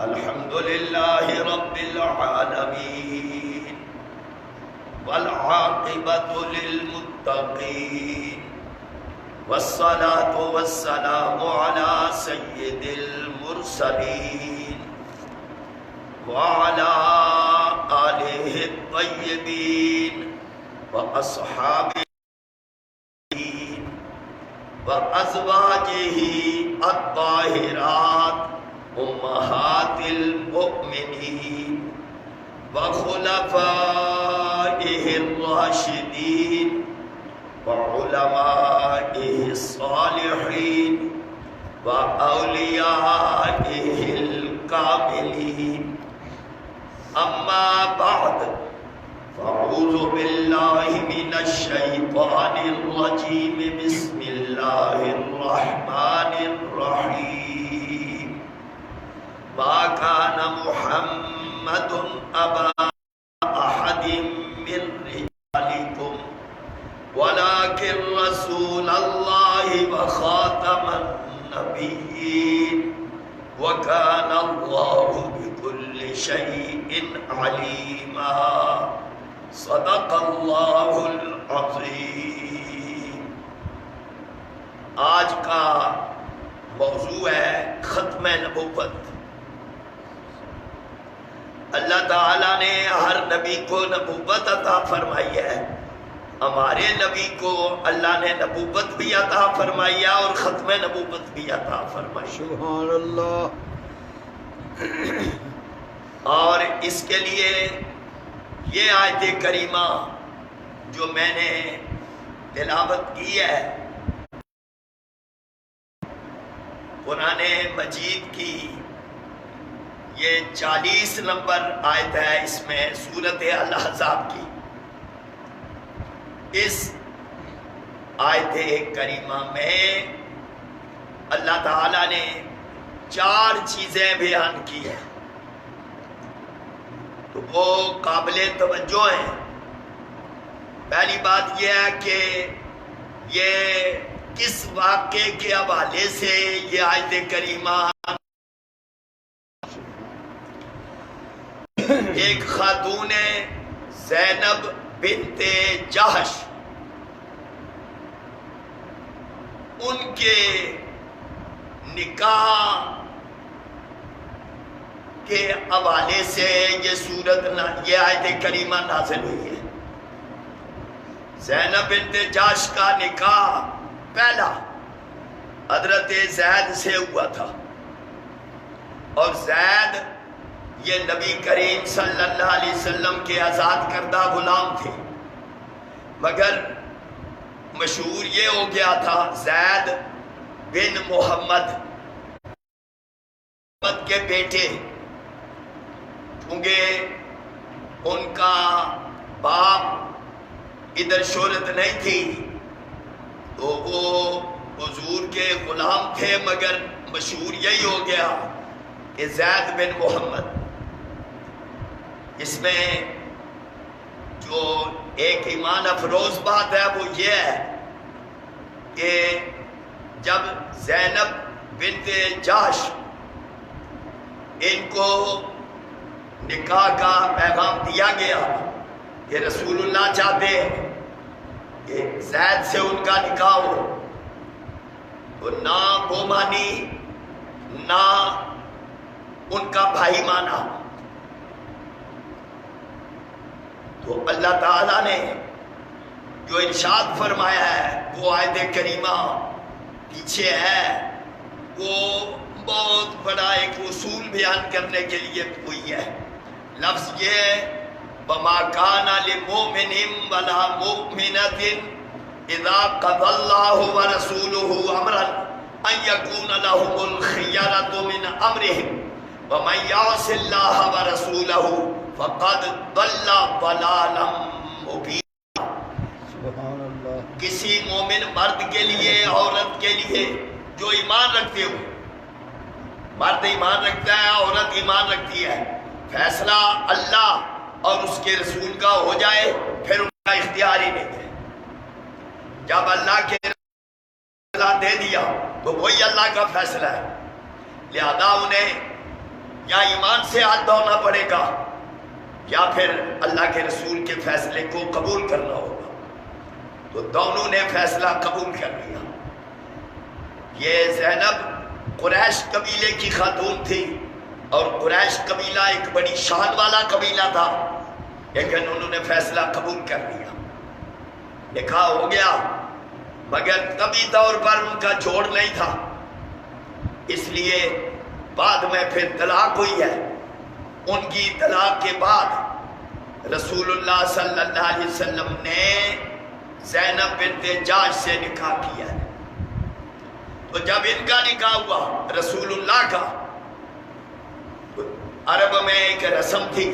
الحمد لله رب العالمين والعاقبة للمتقين والصلاة والسلام على سيد المرسلين وعلى آله الطيبين وأصحابه وأزواجه الطاهرات أمهات المؤمنين وخلفائه الراشدين وعلمائه الصالحين وأوليائه الكاملين أما بعد فأعوذ بالله من الشيطان الرجيم بسم الله الرحمن الرحيم ما كان محمد أبا أحد من رجالكم ولكن رسول الله وخاتم النبيين وكان الله بكل شيء عليما صدق اللہ العظیم۔ آج کا موضوع ہے ختم نبوت۔ اللہ تعالیٰ نے ہر نبی کو نبوت عطا فرمائی ہے، ہمارے نبی کو اللہ نے نبوت بھی عطا فرمائی ہے اور ختم نبوت بھی عطا فرمائی۔ سبحان اللہ۔ اور اس کے لیے یہ آیت کریمہ جو میں نے تلاوت کی ہے قرآن مجید کی، یہ 40 نمبر آیت ہے اس میں سورۃ الاحزاب کی۔ اس آیت کریمہ میں اللہ تعالیٰ نے 4 چیزیں بیان کی ہیں تو وہ قابل توجہ ہیں۔ پہلی بات یہ ہے کہ یہ کس واقعے کے حوالے سے یہ آیت کریمہ، ایک خاتون زینب بنت جہش، ان کے نکاح کے حوالے سے یہ آیت کریمہ نازل ہوئی ہے۔ زینب بنت جہش کا نکاح پہلا حضرت زید سے ہوا تھا، اور زید یہ نبی کریم صلی اللہ علیہ وسلم کے آزاد کردہ غلام تھے، مگر مشہور یہ ہو گیا تھا زید بن محمد کے بیٹے، کیونکہ ان کا باپ ادھر شہرت نہیں تھی تو وہ حضور کے غلام تھے، مگر مشہور یہی ہو گیا کہ زید بن محمد۔ اس میں جو ایک ایمان افروز بات ہے وہ یہ ہے کہ جب زینب بنت جہش ان کو نکاح کا پیغام دیا گیا کہ رسول اللہ چاہتے ہیں کہ زید سے ان کا نکاح ہو، تو نہ وہ مانی نہ ان کا بھائی مانا۔ تو اللہ تعالیٰ نے جو ارشاد فرمایا ہے وہ آیت کریمہ پیچھے ہے، وہ بہت بڑا ایک اصول بیان کرنے کے لیے ہوئی ہے۔ لفظ یہ وَمَا كَانَ لِمُؤْمِنٍ وَلَا مُؤْمِنَةٍ إِذَا قَضَى اللَّهُ وَرَسُولُهُ أَمْرًا أَن يَكُونَ لَهُمُ الْخِيَرَةُ مِنْ أَمْرِهِمْ وَمَن يَعْصِ اللَّهَ وَرَسُولَهُ فَقَدْ ضَلَّ ضَلَالًا مُبِينًا۔ سبحان اللہ۔ کسی مومن مرد کے لیے، عورت کے لیے جو ایمان رکھتے ہو، مرد ایمان رکھتا ہے، عورت ایمان رکھتی ہے، فیصلہ اللہ اور اس کے رسول کا ہو جائے پھر ان کا اختیار ہی نہیں ہے۔ جب اللہ کے فیصلہ دے دیا تو وہی اللہ کا فیصلہ ہے، لہذا انہیں یا ایمان سے ہاتھ دھونا پڑے گا یا پھر اللہ کے رسول کے فیصلے کو قبول کرنا ہوگا۔ تو دونوں نے فیصلہ قبول کر لیا۔ یہ زینب قریش قبیلے کی خاتون تھی اور قریش قبیلہ ایک بڑی شان والا قبیلہ تھا، لیکن انہوں نے فیصلہ قبول کر لیا، نکاح ہو گیا، مگر کبھی طور پر ان کا جوڑ نہیں تھا، اس لیے بعد میں پھر طلاق ہوئی ہے۔ ان کی طلاق کے بعد رسول اللہ صلی اللہ علیہ وسلم نے زینب بنت جاش سے نکاح کیا ہے۔ تو جب ان کا نکاح ہوا رسول اللہ کا، عرب میں ایک رسم تھی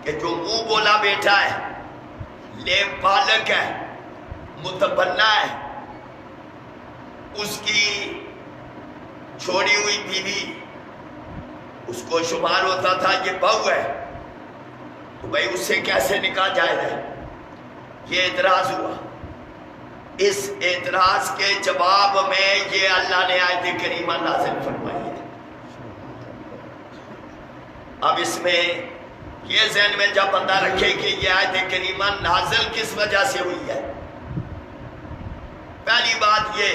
کہ جو منہ بولا بیٹا ہے، لیب بالغ ہے، متبنہ ہے، اس کی چھوڑی ہوئی بیوی اس کو شمار ہوتا تھا یہ بہو ہے، تو بھائی اس سے کیسے نکاح جائز ہے؟ یہ اعتراض ہوا۔ اس اعتراض کے جواب میں یہ اللہ نے آیت کریمہ نازل فرمائی ہے۔ اب اس میں یہ ذہن میں جب بندہ رکھے کہ یہ آیت کریمہ نازل کس وجہ سے ہوئی ہے، پہلی بات یہ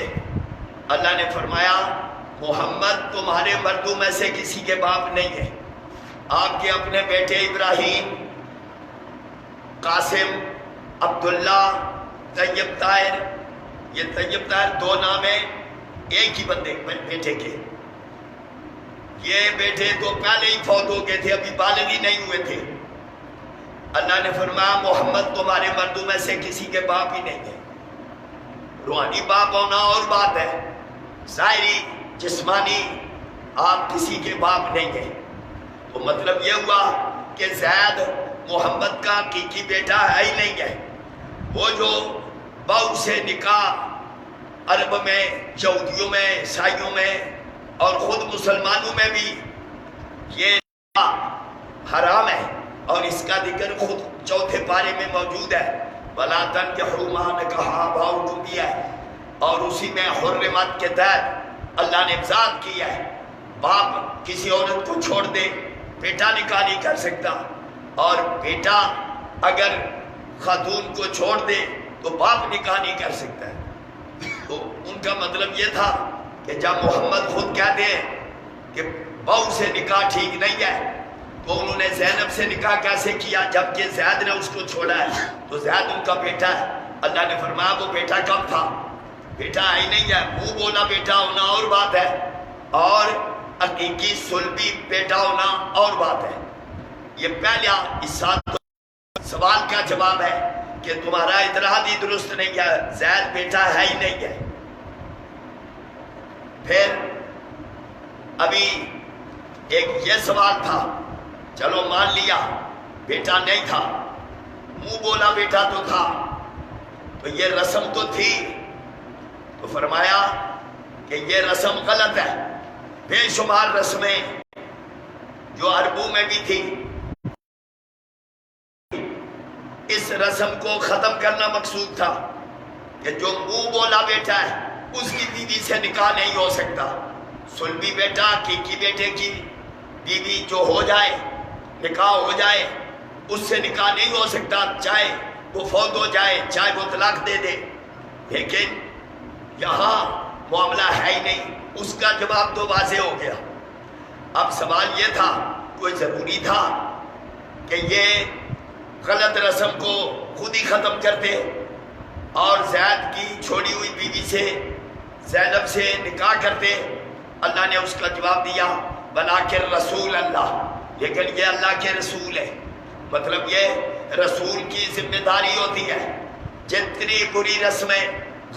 اللہ نے فرمایا محمد تمہارے مردوں میں سے کسی کے باپ نہیں ہے، آپ کے اپنے بیٹے ابراہیم، قاسم، عبداللہ، طیب طاہر، یہ طیب طاہر دو نام ہیں ایک ہی بندے بیٹے کے، یہ بیٹے تو پہلے ہی فوت ہو گئے تھے، ابھی بالغ ہی نہیں ہوئے تھے۔ اللہ نے فرمایا محمد تمہارے مردوں میں سے کسی کے باپ ہی نہیں ہے۔ روحانی باپ ہونا اور بات ہے، ظاہری جسمانی آپ کسی کے باپ نہیں ہیں۔ تو مطلب یہ ہوا کہ زید محمد کا حقیقی بیٹا ہے ہی نہیں ہے۔ وہ جو بہو سے نکاح عرب میں، یہودیوں میں، عیسائیوں میں اور خود مسلمانوں میں بھی یہ نکاح حرام ہے، اور اس کا ذکر خود چوتھے پارے میں موجود ہے، وَلَا تَنكِحُوا مَا نَكَحَ آبَاؤُكُمْ بھی ہے، اور اسی میں حرمت کے تحت اللہ نے وضاحت کیا ہے باپ کسی عورت کو چھوڑ دے بیٹا نکاح نہیں کر سکتا، اور بیٹا اگر خاتون کو چھوڑ دے تو باپ نکاح نہیں کر سکتا ہے۔ تو ان کا مطلب یہ تھا کہ جب محمد خود کہتے ہیں کہ بہو سے نکاح ٹھیک نہیں ہے، تو انہوں نے زینب سے نکاح کیسے کیا جبکہ زید نے اس کو چھوڑا ہے؟ تو زید ان کا بیٹا ہے۔ اللہ نے فرمایا وہ بیٹا کب تھا؟ بیٹا ہی نہیں ہے، منہ بولا بیٹا ہونا اور بات ہے، اور حقیقی صلبی بیٹا ہونا اور بات ہے۔ یہ پہلا حصہ سوال کا جواب ہے کہ تمہارا اعتراض ہی درست نہیں ہے، زید بیٹا ہے ہی نہیں ہے۔ پھر ابھی ایک یہ سوال تھا، چلو مان لیا بیٹا نہیں تھا، منہ بولا بیٹا تو تھا، تو یہ رسم تو تھی، تو فرمایا کہ یہ رسم غلط ہے۔ بے شمار رسمیں جو عربوں میں بھی تھی، اس رسم کو ختم کرنا مقصود تھا کہ جو منہ بولا بیٹا ہے اس کی بیوی سے نکاح نہیں ہو سکتا۔ صلبی بیٹا حقیقی بیٹے کی بیوی جو ہو جائے، نکاح ہو جائے، اس سے نکاح نہیں ہو سکتا، چاہے وہ فوت ہو جائے، چاہے وہ طلاق دے دے۔ لیکن یہاں معاملہ ہے ہی نہیں، اس کا جواب تو واضح ہو گیا۔ اب سوال یہ تھا، کوئی ضروری تھا کہ یہ غلط رسم کو خود ہی ختم کرتے اور زید کی چھوڑی ہوئی بیوی سے، زینب سے نکاح کرتے؟ اللہ نے اس کا جواب دیا وَلَٰكِن رسول اللہ، لیکن یہ اللہ کے رسول ہے۔ مطلب یہ رسول کی ذمہ داری ہوتی ہے جتنی بری رسمیں،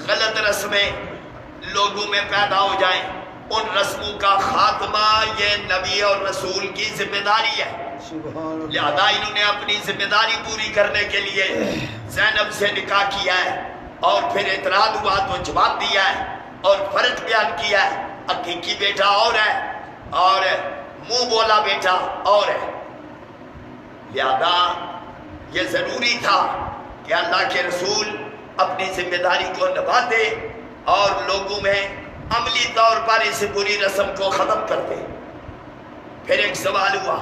غلط رسمیں لوگوں میں پیدا ہو جائیں، ان رسموں کا خاتمہ یہ نبی اور رسول کی ذمہ داری ہے۔ لہذا انہوں نے اپنی ذمہ داری پوری کرنے کے لیے زینب سے نکاح کیا ہے، اور پھر اعتراض ہوا تو جواب دیا ہے اور فرق بیان کیا ہے، حقیقی بیٹا اور ہے اور منہ بولا بیٹا اور ہے۔ لہذا یہ ضروری تھا کہ اللہ کے رسول اپنی ذمہ داری کو نبھاتے اور لوگوں میں عملی طور پر اس بری رسم کو ختم کرتے۔ پھر ایک سوال ہوا،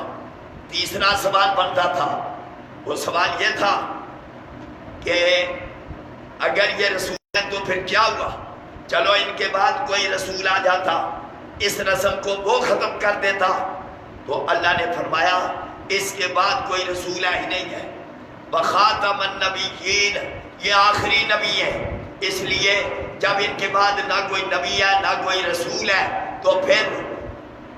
تیسرا سوال بنتا تھا، وہ سوال یہ تھا کہ اگر یہ رسول ہے تو پھر کیا ہوا؟ چلو ان کے بعد کوئی رسول آ جاتا، اس رسم کو وہ ختم کر دیتا، تو اللہ نے فرمایا اس کے بعد کوئی رسول ہی نہیں ہے، وخاتم النبیین، یہ آخری نبی ہے، اس لیے جب ان کے بعد نہ کوئی نبی ہے نہ کوئی رسول ہے تو پھر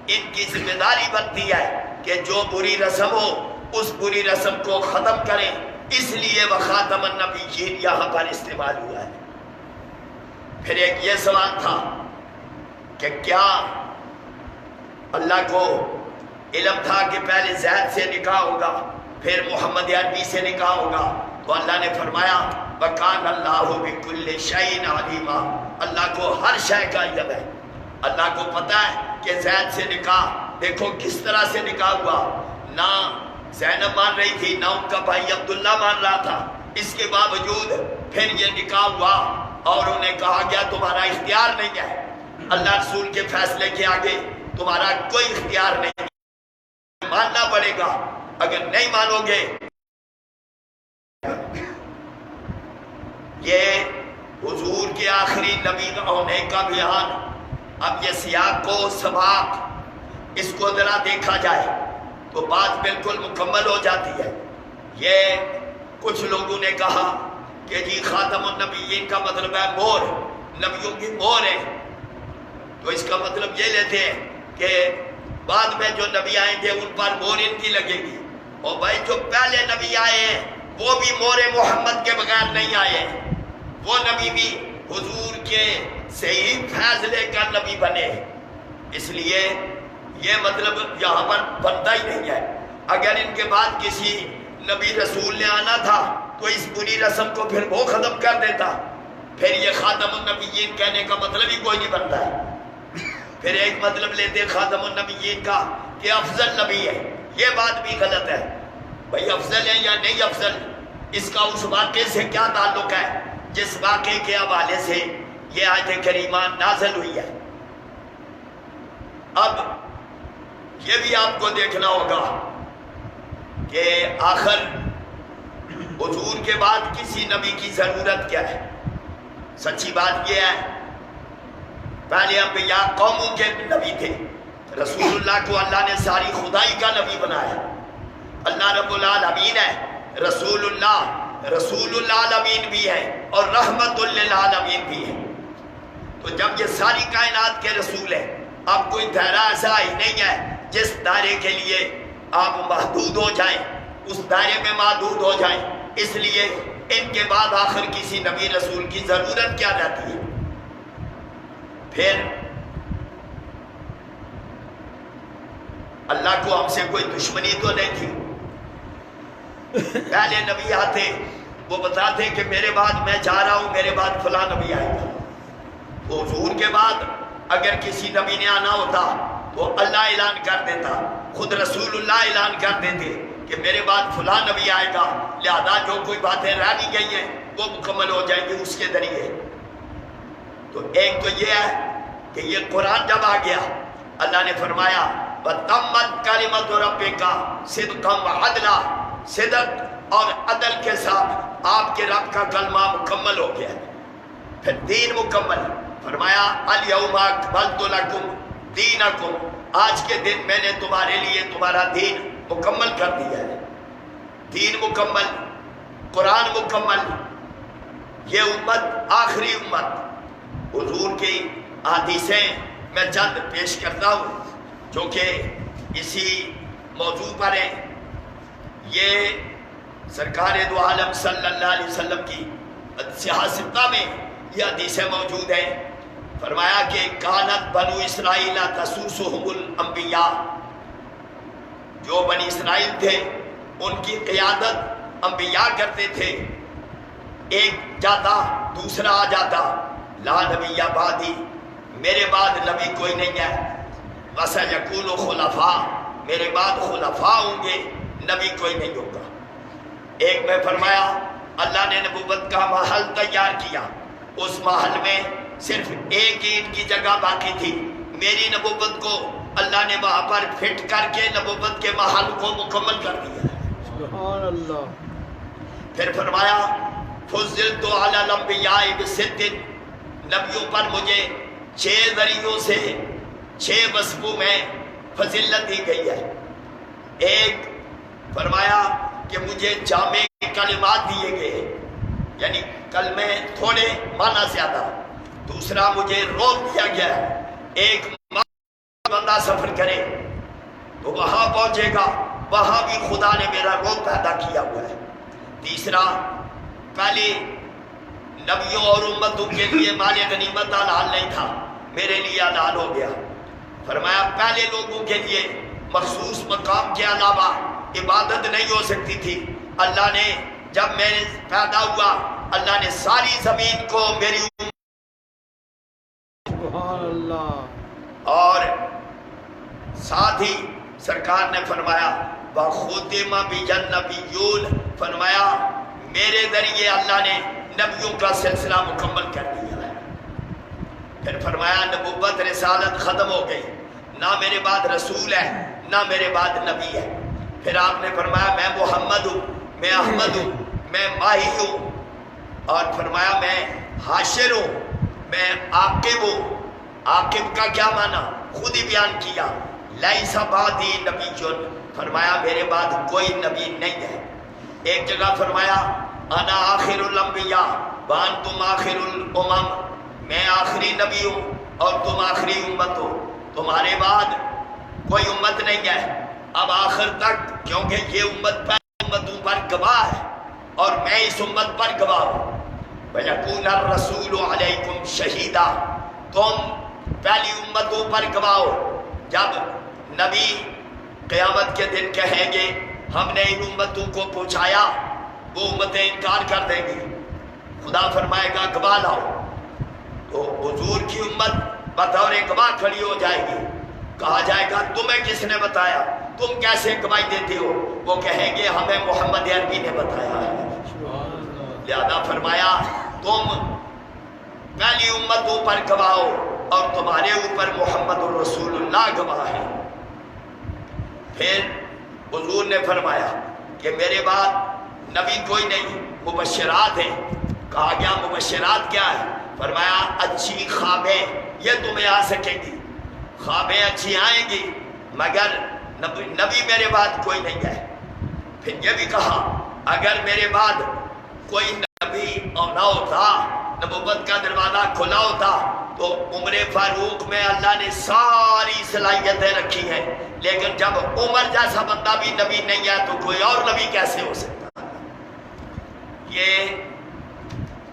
ان کی ذمہ داری بنتی ہے کہ جو بری رسم ہو اس بری رسم کو ختم کریں، اس لیے وخاتم النبیین یہاں پر استعمال ہوا ہے۔ پھر ایک یہ سوال تھا کہ کیا اللہ کو علم تھا کہ پہلے زید سے نکاح ہوگا پھر محمد عربی سے نکاح ہوگا؟ تو اللہ نے فرمایا وَكَانَ اللَّهُ بِكُلِّ شَيْءٍ عَلِيمًا، اللہ کو ہر شے کا علم ہے، اللہ کو پتہ ہے کہ زید سے نکاح دیکھو کس طرح سے نکاح ہوا، نہ زینب مان رہی تھی نہ ان کا بھائی عبداللہ مان رہا تھا، اس کے باوجود پھر یہ نکاح ہوا اور انہیں کہا گیا تمہارا اختیار نہیں ہے، اللہ رسول کے فیصلے کے آگے تمہارا کوئی اختیار نہیں، ماننا پڑے گا، اگر نہیں مانو گے۔ یہ حضور کے آخری نبی ہونے کا بیان، اب یہ سیاق و سباق اس کو ذرا دیکھا جائے تو بات بالکل مکمل ہو جاتی ہے۔ یہ کچھ لوگوں نے کہا کہ جی خاتم النبیین کا مطلب ہے مور، نبیوں کی مور ہے، تو اس کا مطلب یہ لیتے ہیں کہ بعد میں جو نبی آئیں گے ان پر مور ان کی لگے گی، اور بھائی جو پہلے نبی آئے ہیں وہ بھی مور محمد کے بغیر نہیں آئے ہیں، وہ نبی بھی حضور کے صحیح فیض لے کر نبی بنے، اس لیے یہ مطلب یہاں پر بنتا ہی نہیں ہے۔ اگر ان کے بعد کسی نبی رسول نے آنا تھا تو اس بری رسم کو پھر وہ ختم کر دیتا، پھر یہ خاتم النبیین کہنے کا مطلب ہی کوئی نہیں بنتا ہے۔ پھر ایک مطلب لیتے خاتم النبیین کا کہ افضل نبی ہے، یہ بات بھی غلط ہے، بھئی افضل ہے یا نہیں افضل، اس کا اس واقعے سے کیا تعلق ہے جس واقعے کے حوالے سے یہ آیت کریمہ نازل ہوئی ہے۔ اب یہ بھی آپ کو دیکھنا ہوگا کہ آخر حضور کے بعد کسی نبی کی ضرورت کیا ہے؟ سچی بات یہ ہے پہلے انبیاء قوموں کے نبی تھے، رسول اللہ کو اللہ نے ساری خدائی کا نبی بنایا، اللہ رب العالمین ہے، رسول العالمین بھی ہے اور رحمت للعالمین بھی ہے، تو جب یہ ساری کائنات کے رسول ہیں، اب کوئی دائرہ ایسا ہی نہیں ہے جس دائرے کے لیے آپ محدود ہو جائیں، اس دائرے میں محدود ہو جائیں، اس لیے ان کے بعد آخر کسی نبی رسول کی ضرورت کیا رہتی ہے؟ پھر اللہ کو ہم سے کوئی دشمنی تو نہیں تھی، پہلے نبی آتے وہ بتاتے کہ میرے بعد میں جا رہا ہوں، میرے بعد فلاں نبی آئے گا، تو حضور کے بعد اگر کسی نبی نے آنا ہوتا تو اللہ اعلان کر دیتا، خود رسول اللہ اعلان کر دیتے کہ میرے بعد فلاں نبی آئے گا، لہذا جو کوئی باتیں رہ نہیں گئی ہیں وہ مکمل ہو جائیں گی اس کے ذریعے۔ تو ایک تو یہ ہے کہ یہ قرآن جب آ گیا اللہ نے فرمایا وَتَمَّتْ كَلِمَتُ رَبِّكَ صِدْقًا وَعَدْلًا، صدق اور عدل کے ساتھ آپ کے رب کا کلمہ مکمل ہو گیا، پھر دین مکمل، فرمایا الْيَوْمَ أَكْمَلْتُ لَكُمْ دِينَكُمْ، آج کے دن میں نے تمہارے لیے تمہارا دین مکمل کر دیا ہے، دین مکمل، قرآن مکمل، یہ امت آخری امت۔ حضور کی حدیثیں میں چند پیش کرتا ہوں جو کہ اسی موضوع پر ہیں، یہ سرکار دو عالم صلی اللہ علیہ وسلم کی سیاستہ میں یہ حدیثیں موجود ہیں، فرمایا کہ کانت بنو اسرائیل تسوسہم الانبیاء، جو بنی اسرائیل تھے ان کی قیادت انبیاء کرتے تھے، ایک جاتا دوسرا آ جاتا، لا نبی بعدی، میرے بعد نبی کوئی نہیں ہے، وَسَيَكُونُ خُلَفَاء، میرے بعد خلفاء ہوں گے، نبی کوئی نہیں ہوگا۔ ایک میں فرمایا اللہ نے نبوت کا محل تیار کیا، اس محل میں صرف ایک اینٹ کی جگہ باقی تھی، میری نبوت کو اللہ نے وہاں پر فٹ کر کے نبوت کے محل کو مکمل کر دیا ہے۔ سبحان اللہ۔ پھر فرمایا فضلت علی الانبیاء بست، نبیوں پر مجھے 6 ذریعوں سے 6 وصفوں میں فضیلت دی گئی ہے۔ ایک فرمایا کہ مجھے جامع کلمات دیے گئے، یعنی کلمے تھوڑے معنی زیادہ۔ دوسرا مجھے روک دیا گیا ہے، ایک بندہ سفر کرے تو وہاں پہنچے گا، وہاں بھی خدا نے میرا روک پیدا کیا ہوا ہے۔ تیسرا پہلے نبیوں اور امتوں کے لیے مال غنیمت حلال نہیں تھا، میرے لیے حلال ہو گیا۔ فرمایا پہلے لوگوں کے لیے مخصوص مقام کے علاوہ عبادت نہیں ہو سکتی تھی، اللہ نے جب میں پیدا ہوا اللہ نے ساری زمین کو میری سبحان اللہ۔ اور ساتھ ہی سرکار نے فرمایا وَخُتِمَ بِالنَّبِيُّونَ، فرمایا میرے ذریعے اللہ نے نبیوں کا سلسلہ مکمل کر دیا ہے۔ پھر فرمایا نبوت رسالت ختم ہو گئی، نہ میرے بعد رسول ہے نہ میرے بعد نبی ہے۔ پھر آپ نے فرمایا میں محمد ہوں، میں احمد ہوں، میں ماہی ہوں، اور فرمایا میں حاشر ہوں، میں عاقب ہوں۔ عاقب کا کیا معنی خود ہی بیان کیا، لیس بعدی نبی، فرمایا میرے بعد کوئی نبی نہیں ہے۔ ایک جگہ فرمایا انا آخر الانبیاء وانتم آخر الامم، میں آخری نبی ہوں اور تم آخری امت ہو، تمہارے بعد کوئی امت نہیں ہے اب آخر تک، کیونکہ یہ امت امتوں پر گواہ ہے اور میں اس امت پر گواہ ہوں۔ وَيَكُونَ الرَّسُولُ عَلَيْكُمْ شَهِيدًا، تم پہلی امتوں پر گواہ ہو۔ جب نبی قیامت کے دن کہیں گے ہم نے ان امتوں کو پہنچایا، وہ امتیں انکار کر دیں گی، خدا فرمائے گا گواہ لاؤ، تو حضور کی امت بطور گواہ کھڑی ہو جائے گی۔ کہا جائے گا تمہیں کس نے بتایا، تم کیسے گواہی دیتے ہو؟ وہ کہیں گے ہمیں محمد عربی نے بتایا ہے۔ لہذا فرمایا تم پہلی امتوں پر گواہ ہو اور تمہارے اوپر محمد الرسول اللہ گواہ ہے۔ پھر حضور نے فرمایا کہ میرے بعد نبی کوئی نہیں، مبشرات ہیں۔ کہا گیا مبشرات کیا ہے؟ فرمایا اچھی خوابیں یہ تمہیں آ سکیں گی، خوابیں اچھی آئیں گی، مگر نبی میرے بعد کوئی نہیں ہے۔ پھر یہ بھی کہا اگر میرے بعد کوئی نبی اور نہ ہوتا، نبوت کا دروازہ کھلا ہوتا تو عمر فاروق میں اللہ نے ساری صلاحیتیں رکھی ہیں، لیکن جب عمر جیسا بندہ بھی نبی نہیں ہے تو کوئی اور نبی کیسے ہو سکتا؟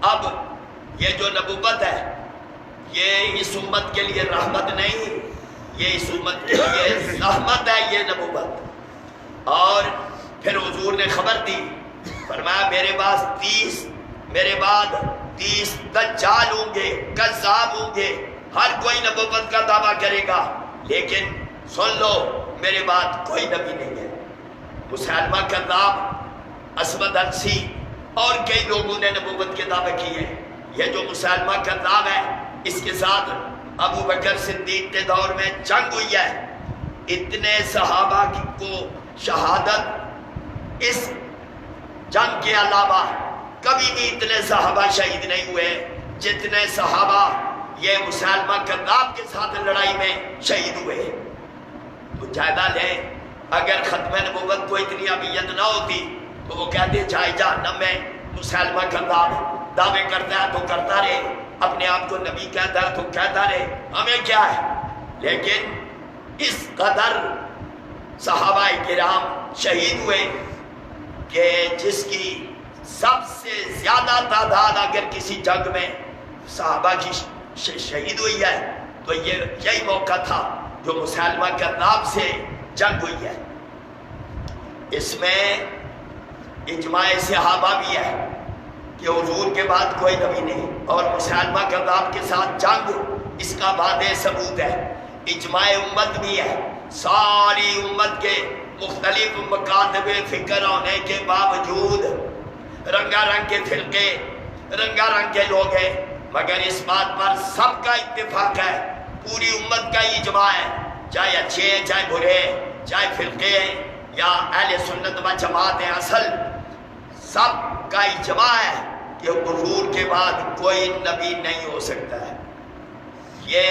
اب یہ جو نبوت ہے یہ اس امت کے لیے رحمت نہیں، یہ اس امت کے لیے رحمت ہے یہ نبوت۔ اور پھر حضور نے خبر دی، فرمایا میرے بعد 30 دجال ہوں گے، کذاب ہوں گے، ہر کوئی نبوت کا دعویٰ کرے گا، لیکن سن لو میرے بعد کوئی نبی نہیں ہے۔ مسیلمہ کذاب، اسود عنسی اور کئی لوگوں نے نبوت کے دعوے کیے۔ یہ جو مسیلمہ کذاب ہے اس کے ساتھ ابو بکر صدیق کے دور میں جنگ ہوئی ہے، اتنے صحابہ کو شہادت، اس جنگ کے علاوہ کبھی بھی اتنے صحابہ شہید نہیں ہوئے جتنے صحابہ یہ مسیلمہ کذاب کے ساتھ لڑائی میں شہید ہوئے۔ تو جائزہ لیں، اگر ختم نبوت کو اتنی اہمیت نہ ہوتی تو وہ کہتے جائے جہنم میں مسیلمہ کذاب دعوے کرتا ہے تو کرتا رہے، اپنے آپ کو نبی کہتا ہے تو کہتا رہے، ہمیں کیا ہے؟ لیکن اس قدر صحابہ کرام شہید ہوئے کہ جس کی سب سے زیادہ تعداد اگر کسی جنگ میں صحابہ کی شہید ہوئی ہے تو یہی موقع تھا جو مسیلمہ کذاب سے جنگ ہوئی ہے۔ اس میں اجماع صحابہ بھی ہے کہ حضور کے بعد کوئی نبی نہیں، اور مسیلمہ کذاب کے ساتھ جنگ اس کا واضح ثبوت ہے۔ اجماع امت بھی ہے، ساری امت کے مختلف مکاتب فکر ہونے کے باوجود رنگا رنگ کے فرقے، رنگا رنگ کے لوگ ہیں، مگر اس بات پر سب کا اتفاق ہے، پوری امت کا اجماع ہے، چاہے اچھے ہیں چاہے برے ہیں، چاہے فرقے ہیں یا اہل سنت و جماعت ہیں، اصل سب کا اجماع ہے کہ حضور کے بعد کوئی نبی نہیں ہو سکتا ہے۔ یہ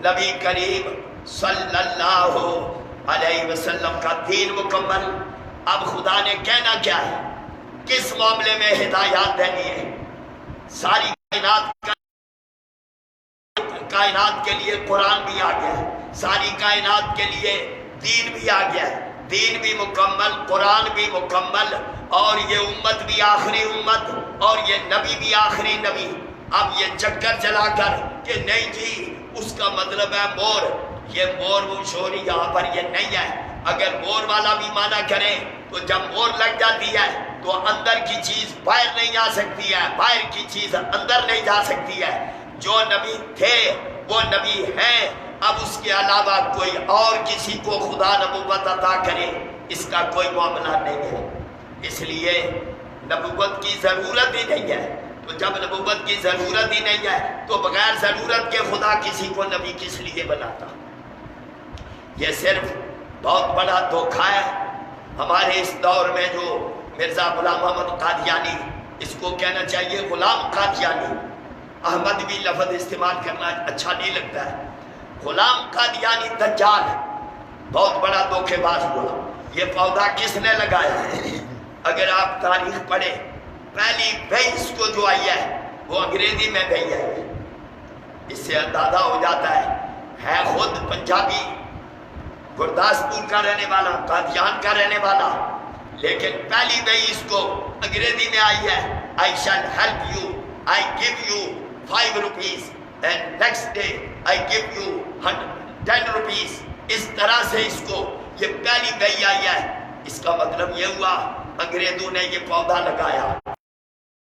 نبی کریم صلی اللہ علیہ وسلم کا دین مکمل۔ اب خدا نے کہنا کیا ہے، کس معاملے میں ہدایات دینی ہے؟ ساری کائنات کے لیے قرآن بھی آ گیا ہے، ساری کائنات کے لیے دین بھی آ گیا ہے، دین بھی مکمل، قرآن بھی مکمل، اور یہ امت بھی آخری امت، اور یہ نبی بھی آخری نبی۔ اب یہ چکر چلا کر کہ نہیں جی اس کا مطلب ہے مور، یہ مور وہ شوری یہاں پر یہ نہیں ہے۔ اگر مور والا بھی معنی کریں تو جب مور لگ جاتی ہے تو اندر کی چیز باہر نہیں آ سکتی ہے، باہر کی چیز اندر نہیں جا سکتی ہے۔ جو نبی تھے وہ نبی ہیں، اب اس کے علاوہ کوئی اور کسی کو خدا نبوت عطا کرے اس کا کوئی معاملہ نہیں ہے، اس لیے نبوت کی ضرورت ہی نہیں ہے۔ تو جب نبوت کی ضرورت ہی نہیں ہے تو بغیر ضرورت کے خدا کسی کو نبی کس لیے بناتا؟ یہ صرف بہت بڑا دھوکہ ہے۔ ہمارے اس دور میں جو مرزا غلام احمد قادیانی، اس کو کہنا چاہیے غلام قادیانی، احمد بھی لفظ استعمال کرنا اچھا نہیں لگتا ہے۔ غلام قادیانی دجال بہت بڑا دھوکے باز ہوا۔ یہ پودا کس نے لگایا ہے؟ اگر آپ تاریخ پڑھیں، پہلی بیس کو جو آئی ہے وہ انگریزی میں گئی ہے۔ اس سے اندازہ ہو جاتا ہے خود پنجابی، گرداسپور کا رہنے والا، قادیان کا رہنے والا، لیکن پہلی بیس کو انگریزی میں آئی ہے I shall help you, I give you 5 rupees and next day I give you 10 rupees۔ اس طرح سے اس کو یہ پہلی بئی آئی ہے۔ اس کا مطلب یہ ہوا انگریزوں نے یہ پودا لگایا۔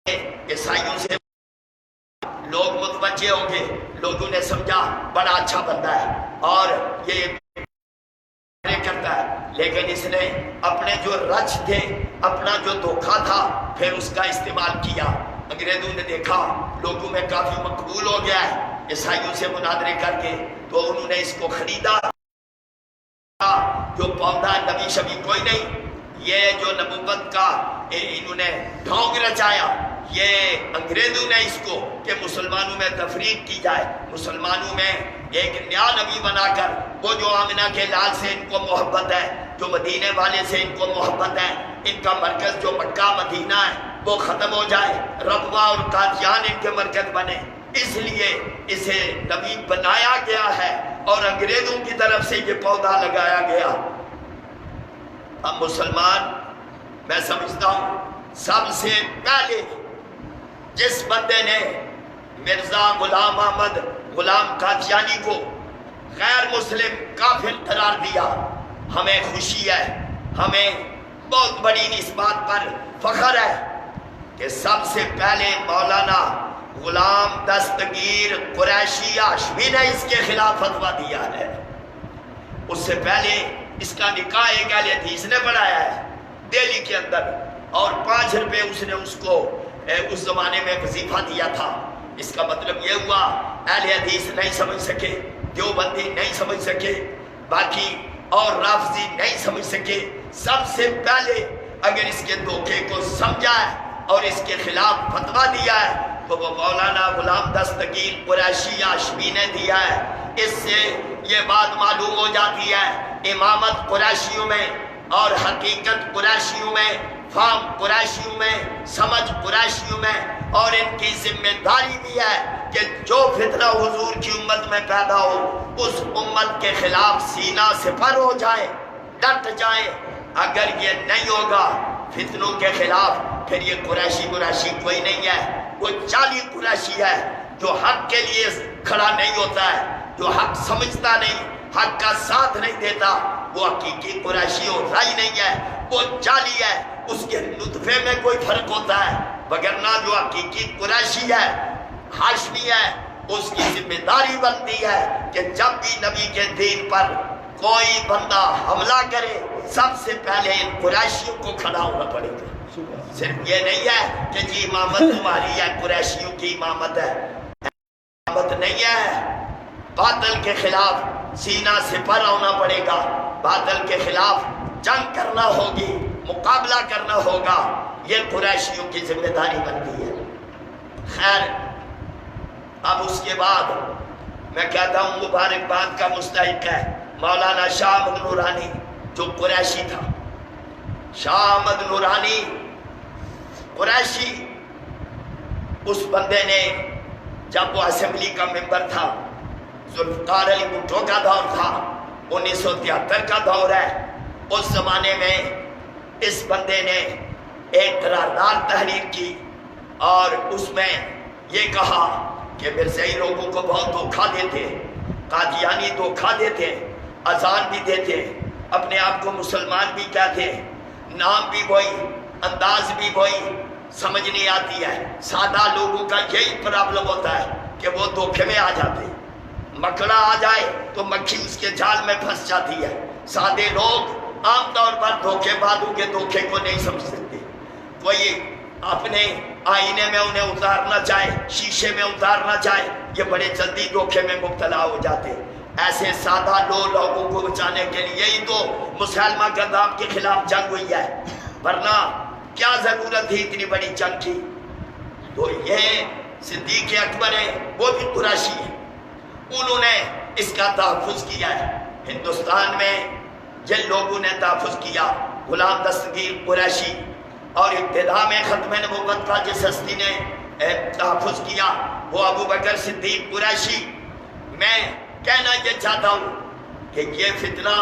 عیسائیوں سے لوگ متوجہ ہو گئے، لوگوں نے سمجھا بڑا اچھا بندہ ہے اور یہ کرتا ہے، لیکن اس نے اپنے جو رچ تھے، اپنا جو دھوکہ تھا، پھر اس کا استعمال کیا۔ انگریزوں نے دیکھا لوگوں میں کافی مقبول ہو گیا ہے، عیسائیوں سے مناظرے کر کے، تو انہوں نے اس کو خریدا۔ جو پودا نبی شبی کوئی نہیں، یہ جو نبوت کا انہوں نے ڈھونگ رچایا، یہ انگریزوں نے اس کو کہ مسلمانوں میں تفریق کی جائے، مسلمانوں میں ایک نیا نبی بنا کر، وہ جو آمنہ کے لال سے ان کو محبت ہے، جو مدینے والے سے ان کو محبت ہے، ان کا مرکز جو مکہ مدینہ ہے وہ ختم ہو جائے، ربوہ اور قادیان ان کے مرکز بنے، اس لیے اسے نبی بنایا گیا ہے اور انگریزوں کی طرف سے یہ پودا لگایا گیا۔ اب مسلمان، میں سمجھتا ہوں سب سے پہلے جس بندے نے مرزا غلام احمد غلام قادیانی کو غیر مسلم کافر قرار دیا، ہمیں خوشی ہے، ہمیں بہت بڑی اس بات پر فخر ہے کہ سب سے پہلے مولانا غلام دستگیر قریشی ہاشمی نے اس کے خلاف فتویٰ دیا ہے۔ اس سے پہلے اس کا نکاح ایک اہل حدیث نے بڑھایا ہے دہلی کے اندر، اور 5 روپے اس نے اس کو اس زمانے میں وظیفہ دیا تھا۔ اس کا مطلب یہ ہوا اہل حدیث نہیں سمجھ سکے، دیوبندی نہیں سمجھ سکے، باقی اور رافضی نہیں سمجھ سکے۔ سب سے پہلے اگر اس کے دھوکے کو سمجھا ہے اور اس کے خلاف فتویٰ دیا ہے تو وہ مولانا غلام دستگیر قریشی ہاشمی نے دیا ہے۔ اس سے یہ بات معلوم ہو جاتی ہے امامت قریشیوں میں اور حقیقت قریشیوں میں، فہم قریشیوں میں، سمجھ قریشیوں میں، اور ان کی ذمہ داری بھی ہے کہ جو فتنہ حضور کی امت میں پیدا ہو اس امت کے خلاف سینہ سپر ہو جائے، ڈٹ جائے۔ اگر یہ نہیں ہوگا فتنوں کے خلاف، پھر یہ قریشی کوئی نہیں ہے، وہ جعلی قریشی ہے جو حق کے لیے کھڑا نہیں ہوتا ہے، جو حق سمجھتا نہیں، حق کا ساتھ نہیں دیتا، وہ حقیقی قریشی ہوتا ہی نہیں ہے، وہ جعلی ہے۔ اس کے نطفے میں کوئی فرق ہوتا ہے، وگرنہ جو حقیقی قریشی ہے، ہاشمی ہے، اس کی ذمہ داری بنتی ہے کہ جب بھی نبی کے دین پر کوئی بندہ حملہ کرے سب سے پہلے ان قریشیوں کو کھڑا ہونا پڑے گا۔ صرف یہ نہیں ہے کہ جی امامت تمہاری ہے، قریشیوں کی امامت ہے، امامت نہیں ہے۔ باطل کے خلاف سینہ سپر ہونا پڑے گا، باطل کے خلاف جنگ کرنا ہوگی، مقابلہ کرنا ہوگا، یہ قریشیوں کی ذمہ داری بنتی ہے۔ خیر اب اس کے بعد میں کہتا ہوں مبارکباد کا مستحق ہے مولانا شاہ احمد نورانی، جو قریشی تھا۔ شاہ احمد نورانی قریشی، اس بندے نے جب وہ اسمبلی کا ممبر تھا، ذوالفقار علی بھٹو کا دور تھا، 1973 کا دور ہے، اس زمانے میں اس بندے نے ایک قرارداد تحریر کی اور اس میں یہ کہا کہ مرزائی لوگوں کو بہت دھوکہ دیتے، قادیانی دھوکہ دیتے، اذان بھی دیتے، اپنے آپ کو مسلمان بھی کہتے، نام بھی وہی، انداز بھی وہی، سمجھ نہیں آتی ہے۔ سادہ لوگوں کا یہی پرابلم ہوتا ہے کہ وہ دھوکے میں آ جاتے، مکڑا آ جائے تو مکھی اس کے جال میں پھنس جاتی ہے۔ سادے لوگ عام طور پر دھوکے بازوں کے دھوکے کو نہیں سمجھ سکتے۔ کوئی اپنے آئینے میں انہیں اتارنا چاہے، شیشے میں اتارنا چاہے، یہ بڑے جلدی دھوکے میں مبتلا ہو جاتے۔ ایسے سادہ لوگوں کو بچانے کے لیے ہی تو مسلمہ کذاب کے خلاف جنگ ہوئی ہے، ورنہ کیا ضرورت تھی اتنی بڑی جنگ کی؟ تو یہ صدیق اکبر ہے، وہ بھی قریشی ہے، انہوں نے اس کا تحفظ کیا ہے۔ ہندوستان میں جن لوگوں نے تحفظ کیا، غلام دستگیر قریشی، اور ابتدا میں ختم نبوت کا جس ہستی نے تحفظ کیا وہ ابو بکر صدیق قریشی۔ میں کہنا یہ چاہتا ہوں کہ یہ فتنہ،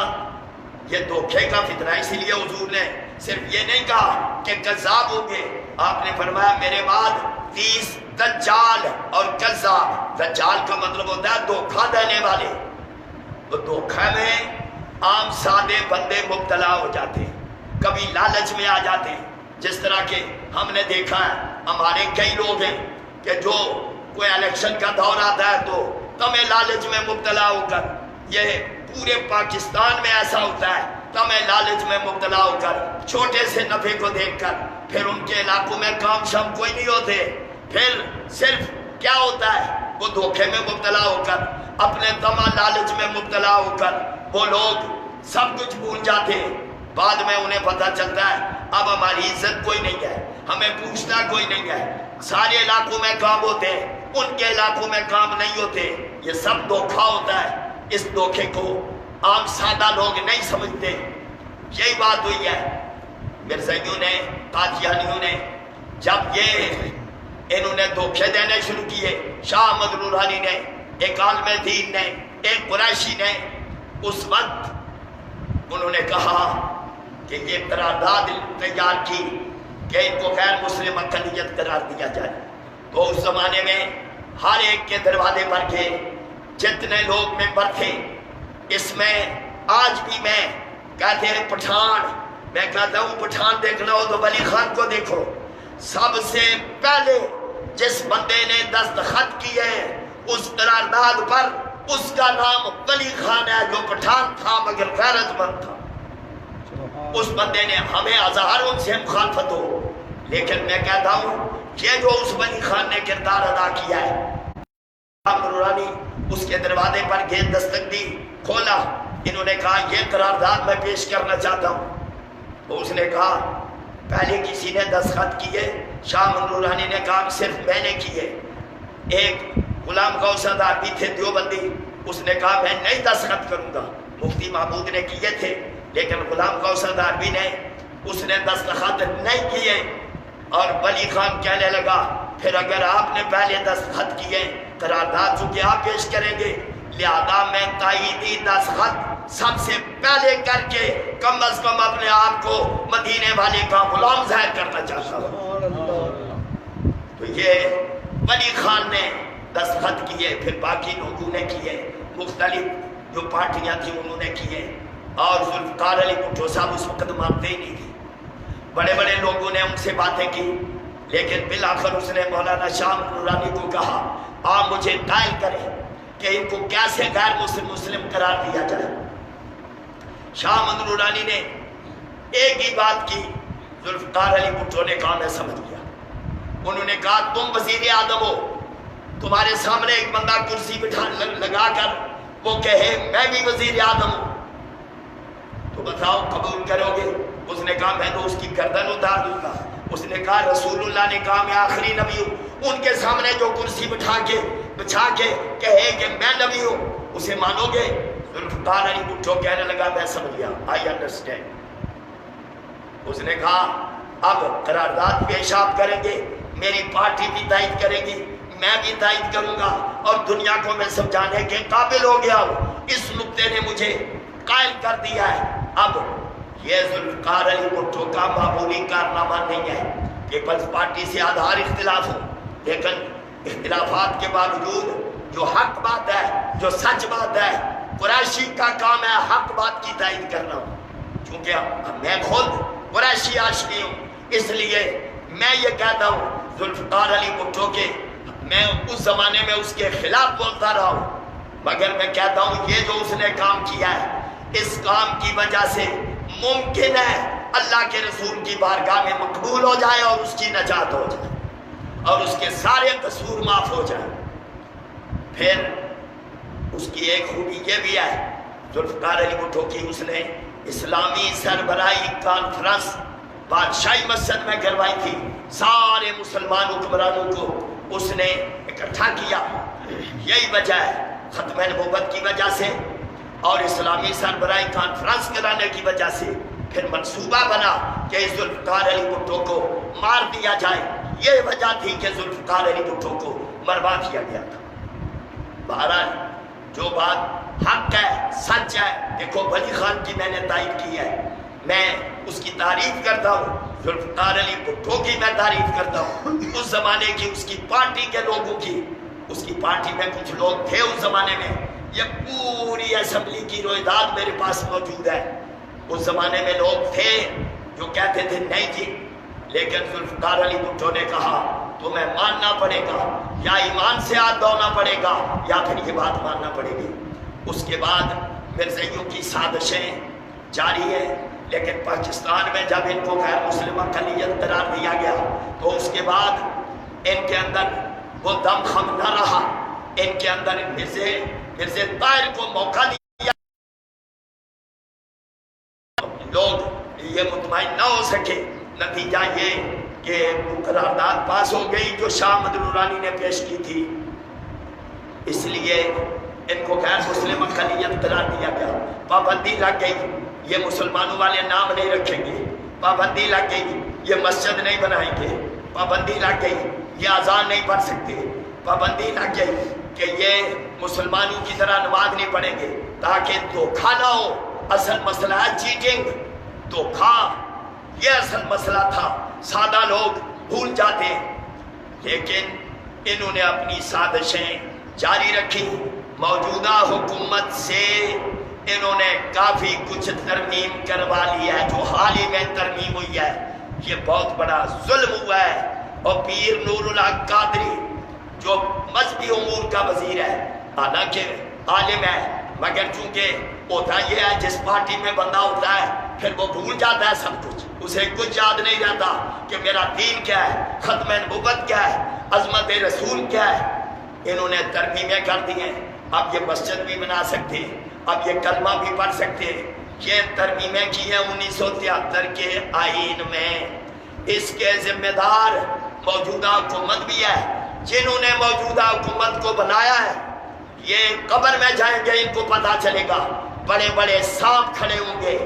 یہ دھوکے کا فتنہ، اسی لیے حضور نے صرف یہ نہیں کہا کہ کذاب ہوں گے، آپ نے فرمایا میرے بعد 30 دجال اور کذاب۔ دجال کا مطلب ہوتا ہے دھوکہ دینے والے۔ تو دھوکہ میں عام سادے بندے مبتلا ہو جاتے ہیں، کبھی لالچ میں آ جاتے ہیں، جس طرح کہ ہم نے دیکھا ہے ہمارے کئی لوگ ہیں کہ جو کوئی الیکشن کا دور آتا ہے تو تمہیں لالچ میں مبتلا ہو کر، یہ پورے پاکستان میں ایسا ہوتا ہے، تمہیں لالچ میں مبتلا ہو کر، چھوٹے سے نفع کو دیکھ کر، پھر ان کے علاقوں میں کام شام کوئی نہیں ہوتے، پھر صرف کیا ہوتا ہے، وہ دھوکے میں مبتلا ہو کر، اپنے طمع لالچ میں مبتلا ہو کر وہ لوگ سب کچھ بھول جاتے ہیں۔ بعد میں انہیں پتہ چلتا ہے اب ہماری عزت کوئی نہیں ہے، ہمیں پوچھنا کوئی نہیں ہے، سارے علاقوں میں کام ہوتے ہیں، ان کے علاقوں میں کام نہیں ہوتے۔ یہ سب دھوکہ ہوتا ہے، اس دھوکے کو عام سادہ لوگ نہیں سمجھتے۔ یہی بات ہوئی ہے مرزائیوں نے، قادیانیوں نے، جب یہ انہوں نے دھوکے دینے شروع کیے، شاہ احمد نورانی نے، ایک عالم دین نے، ایک قریشی نے، اس وقت انہوں نے کہا کہ یہ قرارداد تیار کی کہ ان کو غیر مسلم اقلیت قرار دیا جائے۔ تو اس زمانے میں ہر ایک کے دروازے پر گئے، جتنے لوگ ممبر تھے، اس میں آج بھی میں کہتے ہیں پٹھان، میں کہتا ہوں پٹھان دیکھنا ہو تو ولی خان کو دیکھو، سب سے پہلے جس بندے نے دستخط کیے اس قرارداد پر، اس کا نام ولی خان ہے، جو پٹھان تھا مگر غیرت مند تھا۔ اس بندے نے ہمیں ہزار ان سے مخالفت ہو، لیکن میں کہتا ہوں یہ جو اس ولی خان نے کردار ادا کیا ہے، نورانی اس کے دروازے پر گئے، دستک دی، کھولا، انہوں نے کہا یہ قرارداد میں پیش کرنا چاہتا ہوں۔ تو اس نے کہا پہلے کسی نے دستخط کیے، شاہ نورانی نے کہا صرف میں نے کیے۔ ایک غلام غوث اداربی تھے دیوبندی، اس نے کہا میں نہیں دستخط کروں گا۔ مفتی محمود نے کیے تھے لیکن غلام غوث اداربی نے، اس نے دستخط نہیں کیے۔ اور ولی خان کہنے لگا پھر اگر آپ نے پہلے دستخط کیے، قرارداد چونکہ آپ پیش کریں گے، لہذا میں تائیدی دستخط سب سے پہلے کر کے کم از کم اپنے آپ کو مدینے والے کا غلام ظاہر کرنا چاہتا ہوں۔ تو یہ ولی خان نے دستخط کیے، پھر باقی لوگوں نے کیے، مختلف جو پارٹیاں تھیں انہوں نے کیے، اور ذوالفقار علی بھٹو صاحب اس وقت مانتے ہی نہیں تھے۔ بڑے بڑے لوگوں نے ان سے باتیں کی، لیکن بالآخر اس نے مولانا شاہ نورانی کو کہا آپ مجھے قائل کریں کہ ان کو کیسے غیر مسلم قرار دیا جائے۔ شاہ نورانی نے ایک ہی بات کی، ذوالفقار علی بھٹو نے کہا میں سمجھ گیا۔ انہوں نے کہا تم وزیر اعظم ہو، تمہارے سامنے ایک بندہ کرسی بٹھا لگا کر وہ کہے میں بھی وزیر اعظم ہوں تو بتاؤ قبول کرو گے؟ اس نے کہا میں تو اس کی گردن اتار دوں گا۔ اس نے کہا رسول اللہ نے کہا میں آخری نبی ہوں، ان کے سامنے جو کرسی بچھا کے کہے کہ میں نبی ہوں اسے مانو گے؟ ذوالفقار علی بھٹو کہنے لگا میں سمجھ گیا، آئی انڈرسٹینڈ۔ اس نے کہا اب قرارداد پیش آپ کریں گے، میری پارٹی بھی تائید کرے گی، میں بھی تائید کروں گا اور دنیا کو میں سمجھانے کے قابل ہو گیا ہوں، اس نقطے نے مجھے قائل کر دیا ہے۔ اب یہ ذوالفقار علی بھٹو کا معمولی کارنامہ نہیں ہے، پیپلز پارٹی سے آدھار اختلاف ہو، لیکن اختلافات کے باوجود جو حق بات ہے، جو سچ بات ہے، قریشی کا کام ہے حق بات کی تائید کرنا۔ چونکہ میں خود قریشی عاشقی ہوں، اس لیے میں یہ کہتا ہوں ذوالفقار علی بھٹو کے میں اس زمانے میں اس کے خلاف بولتا رہا ہوں، مگر میں کہتا ہوں یہ جو اس نے کام کیا ہے اس کام کی وجہ سے ممکن ہے اللہ کے رسول کی بارگاہ میں مقبول ہو جائے اور اس کی نجات ہو جائے اور اس کے سارے قصور معاف ہو جائیں۔ پھر اس کی ایک خوبی یہ بھی ہے ذوالفقار علی بھٹو کی، اس نے اسلامی سربراہی کانفرنس بادشاہی مسجد میں کروائی تھی، سارے مسلمان حکمرانوں کو اس نے اکٹھا کیا۔ یہی وجہ ہے ختم نبوت کی وجہ سے اور اسلامی سربراہی کانفرنس کرانے کی وجہ سے پھر منصوبہ بنا کہ ذوالفقار علی بھٹو کو مار دیا جائے۔ یہ وجہ تھی کہ ذوالفقار علی بھٹو کو مروا دیا گیا تھا۔ بہرحال جو بات حق ہے، سچ ہے، دیکھو ولی خان کی میں نے تائید کی ہے، میں اس کی تعریف کرتا ہوں، ذوالفقار علی بھٹو کی میں تعریف کرتا ہوں، اس زمانے کی اس کی پارٹی کے لوگوں کی، اس کی پارٹی میں کچھ لوگ تھے اس زمانے میں، یہ پوری اسمبلی کی رویداد میرے پاس موجود ہے۔ اس زمانے میں لوگ تھے جو کہتے تھے نہیں جی، لیکن ذوالفقار علی بھٹو نے کہا تمہیں ماننا پڑے گا، یا ایمان سے ہاتھ دھونا پڑے گا یا پھر یہ بات ماننا پڑے گی۔ اس کے بعد مرزائیوں کی سازشیں جاری ہیں، لیکن پاکستان میں جب ان کو غیر مسلم اقلیت قرار دیا گیا تو اس کے بعد ان کے اندر وہ دم خم نہ رہا، ان کے اندر مرزا طاہر کو موقع دیا، لوگ یہ مطمئن نہ ہو سکے، نتیجہ یہ کہ قرارداد پاس ہو گئی جو شاہ احمد نورانی نے پیش کی تھی، اس لیے ان کو غیر مسلم اقلیت قرار دیا گیا۔ پابندی لگ گئی یہ مسلمانوں والے نام نہیں رکھیں گے، پابندی لگ گئی یہ مسجد نہیں بنائیں گے، پابندی لگ گئی یہ اذان نہیں پڑھ سکتے، پابندی لگ گئی کہ یہ مسلمانوں کی طرح نماز نہیں پڑھیں گے تاکہ دھوکہ نہ ہو۔ اصل مسئلہ ہے چیٹنگ، دھوکہ، یہ اصل مسئلہ تھا، سادہ لوگ بھول جاتے ہیں، لیکن انہوں نے اپنی سازشیں جاری رکھی۔ موجودہ حکومت سے انہوں نے کافی کچھ ترمیم کروا لیا ہے، جو حال ہی میں ترمیم ہوئی ہے، یہ بہت بڑا ظلم ہوا ہے۔ اور پیر نور الحق قادری جو مذہبی امور کا وزیر ہے، حالانکہ عالم ہے، مگر چونکہ ہوتا یہ ہے جس پارٹی میں بندہ ہوتا ہے پھر وہ بھول جاتا ہے سب کچھ، اسے کچھ یاد نہیں رہتا کہ میرا دین کیا ہے، ختم نبوت کیا ہے، عظمت رسول کیا ہے۔ انہوں نے ترمیمیں کر دی ہیں، اب یہ مسجد بھی بنا سکتے ہیں، اب یہ کلمہ بھی پڑھ سکتے ہیں۔ یہ ترمیمیں کی ہیں 1973 کے آئین میں۔ اس کے ذمہ دار موجودہ حکومت بھی ہے، جنہوں نے موجودہ حکومت کو بنایا ہے یہ قبر میں جائیں گے ان کو پتہ چلے گا، بڑے بڑے سانپ کھڑے ہوں گے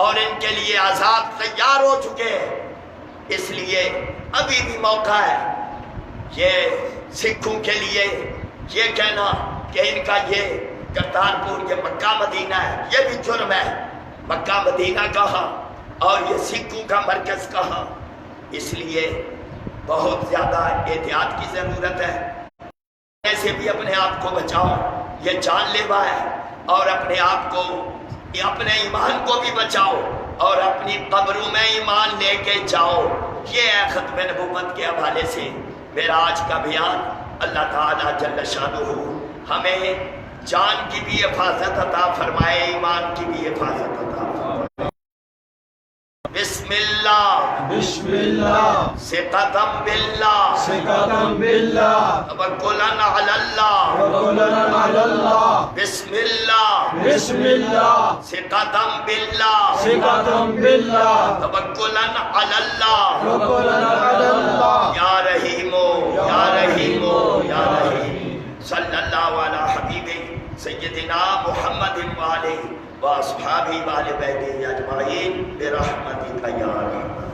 اور ان کے لیے عذاب تیار ہو چکے ہیں۔ اس لیے ابھی بھی موقع ہے یہ سکھوں کے لیے یہ کہنا کہ ان کا یہ کرتارپور یہ مکہ مدینہ ہے، یہ بھی جرم ہے۔ مکہ مدینہ کہاں اور یہ سکھوں کا مرکز کہاں؟ اس لیے بہت زیادہ احتیاط کی ضرورت ہے۔ ایسے بھی اپنے آپ کو بچاؤ، یہ جان لیوا ہے، اور اپنے آپ کو، اپنے ایمان کو بھی بچاؤ اور اپنی قبروں میں ایمان لے کے جاؤ۔ یہ ہے ختم نبوت کے حوالے سے میرا آج کا بیان۔ اللہ تعالیٰ جل شانہ ہمیں جان کی بھی حفاظت عطا فرمائے، ایمان کی بھی حفاظت عطا فرمائے۔ بسم اللہ بسم اللہ ثقة بالله ثقة بالله توکلا علی اللہ توکلنا علی اللہ بسم اللہ بسم اللہ ثقة بالله ثقة بالله توکلا علی اللہ توکلنا علی اللہ یا رحیم یا رحیم یا رحیم صلی اللہ علی حبیب سیدنا محمد وآلہ واصحابہ وآل بیتہ اجمعین برحمتک یا رحمن